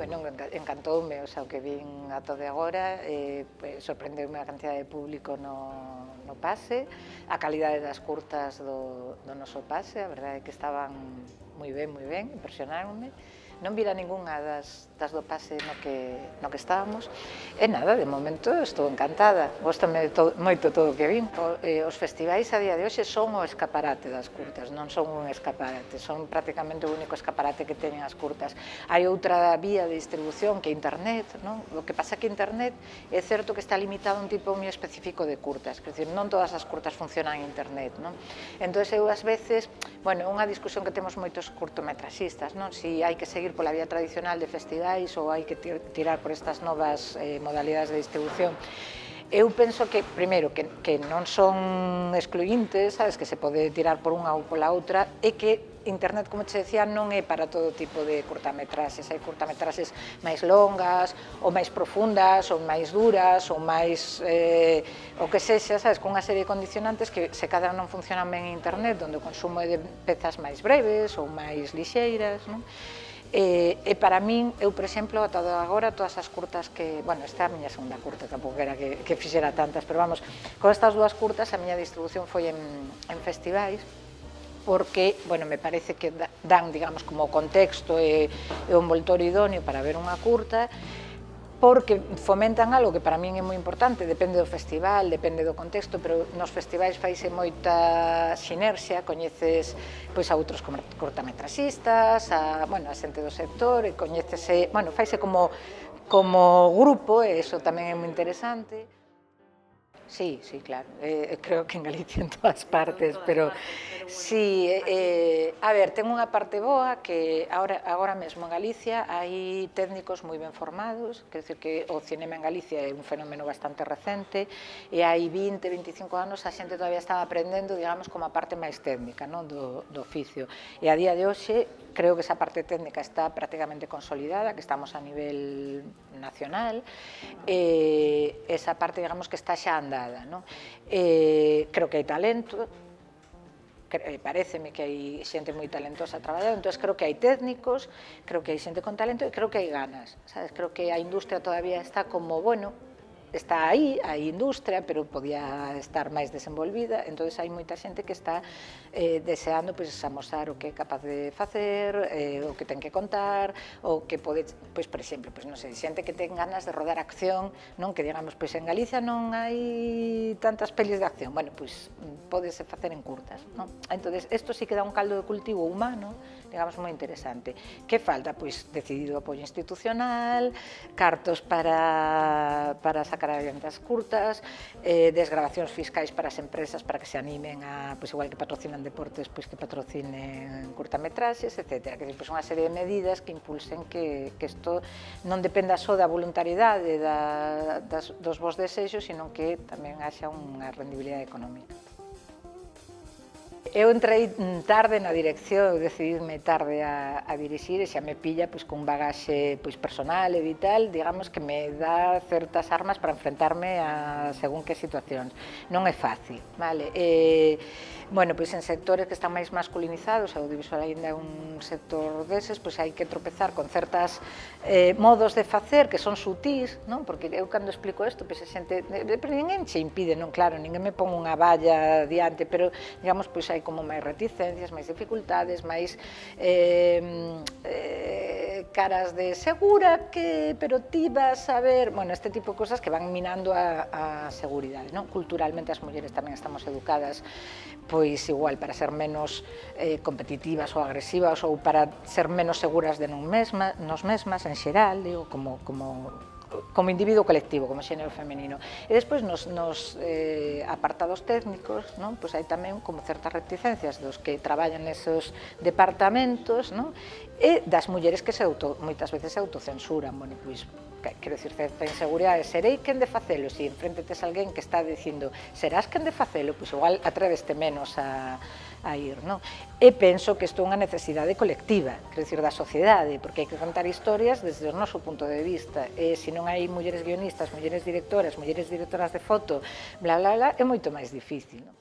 bueno, encantoume, o sea, o que vin ata de agora, sorprendeume a cantidad de público no pase, a calidade das curtas do noso pase, a verdade é que estaban moi ben, impresionaronme. Non vira ningunha das do pase no que estábamos. E nada, de momento estou encantada. Gostame moito todo o que vin. Os festivais a día de hoxe son o escaparate das curtas, non son un escaparate, son prácticamente o único escaparate que teñen as curtas. Hai outra vía de distribución que é internet, non? O que pasa que internet é certo que está limitado a un tipo moi específico de curtas, quer dizer, non todas as curtas funcionan en internet, non? Entón, eu ás veces, bueno, unha discusión que temos moitos curtometraxistas, non? Si hai que seguir pola vía tradicional de festivais ou hai que tirar por estas novas modalidades de distribución. Eu penso que, primeiro, que non son excluintes, sabes, que se pode tirar por unha ou pola outra, e que internet, como te decía, non é para todo tipo de curtametraxes. Hai curtametraxes máis longas, ou máis profundas, ou máis duras, ou máis o que sexa, sabes, con unha serie de condicionantes que se cada non funcionan ben en internet, onde o consumo é de pezas máis breves ou máis lixeiras, non? E para min, eu, por exemplo, ata agora, todas as curtas que... Bueno, esta é a miña segunda curta, tampouco era que fixera tantas, pero vamos, con estas dúas curtas a miña distribución foi en festivais, porque, bueno, me parece que dan, digamos, como contexto e o envoltorio idóneo para ver unha curta, porque fomentan algo que para min é moi importante, depende do festival, depende do contexto, pero nos festivais faise moita sinerxia, coñeces pois a outros cortametraxistas, a xente do sector, e coñécese, bueno, faise como grupo, e iso tamén é moi interesante. Sí, claro, creo que en Galicia en todas partes, pero sí, a ver, ten unha parte boa que agora mesmo en Galicia hai técnicos moi ben formados, quer dizer que o cinema en Galicia é un fenómeno bastante recente, e hai 20, 25 anos a xente todavía estaba aprendendo, digamos, como a parte máis técnica do oficio, e a día de hoxe creo que esa parte técnica está prácticamente consolidada, que estamos a nivel nacional, esa parte, digamos, que está xa andada, non? Creo que hai talento, pareceme que hai xente moi talentosa traballando, entón creo que hai técnicos, creo que hai xente con talento e creo que hai ganas, sabes? Creo que a industria todavía está como, bueno, está aí, hai industria, pero podía estar máis desenvolvida, entón hai moita xente que está deseando amosar o que é capaz de facer, o que ten que contar, o que pode, por exemplo, non sei, xente que ten ganas de rodar acción, non, que digamos, en Galicia non hai tantas pelis de acción, bueno, pódese facer en curtas, non? Entón, isto sí que dá un caldo de cultivo humano, digamos, moi interesante. Que falta? Pois decidido apoio institucional, cartos para sacar adiante as curtas, desgravacións fiscais para as empresas para que se animen a, igual que patrocinan deportes, que patrocinen curtametraxes, etc. Que unha serie de medidas que impulsen que isto non dependa só da voluntariedade dos vos desexos, sino que tamén haxa unha rendibilidade económica. Eu entrei tarde na dirección, eu decididme tarde a dirixir, e xa me pilla cun bagaxe personal e vital, digamos, que me dá certas armas para enfrentarme a según que situacións. Non é fácil, vale? Bueno, en sectores que están máis masculinizados, o audiovisual ainda é un sector deses, hai que tropezar con certas modos de facer que son sutís, non? Porque eu cando explico isto, a xente, ninguén che impide, non? Claro, ninguén me pon unha valla diante, pero, digamos, hai como máis reticencias, máis dificultades, máis caras de segura que, pero ti vas a ver, bueno, este tipo de cosas que van minando a seguridade, non? Culturalmente as mulleres tamén estamos educadas, igual, para ser menos competitivas ou agresivas, ou para ser menos seguras de nos mesmas, en xeral, digo, como individuo colectivo, como xénero femenino. E despois nos apartados técnicos, hai tamén como certas reticencias dos que traballan nesos departamentos, e das mulleres que moitas veces se autocensuran. Bueno, quero dicir, certa inseguridade, serei quen de facelo, se enfrente tes alguén que está dicindo serás quen de facelo, igual atréveste menos a ir, non? E penso que isto é unha necesidade colectiva, quero dicir, da sociedade, porque hai que contar historias desde o noso punto de vista, e se non hai mulleres guionistas, mulleres directoras de foto, bla, bla, bla, é moito máis difícil, non?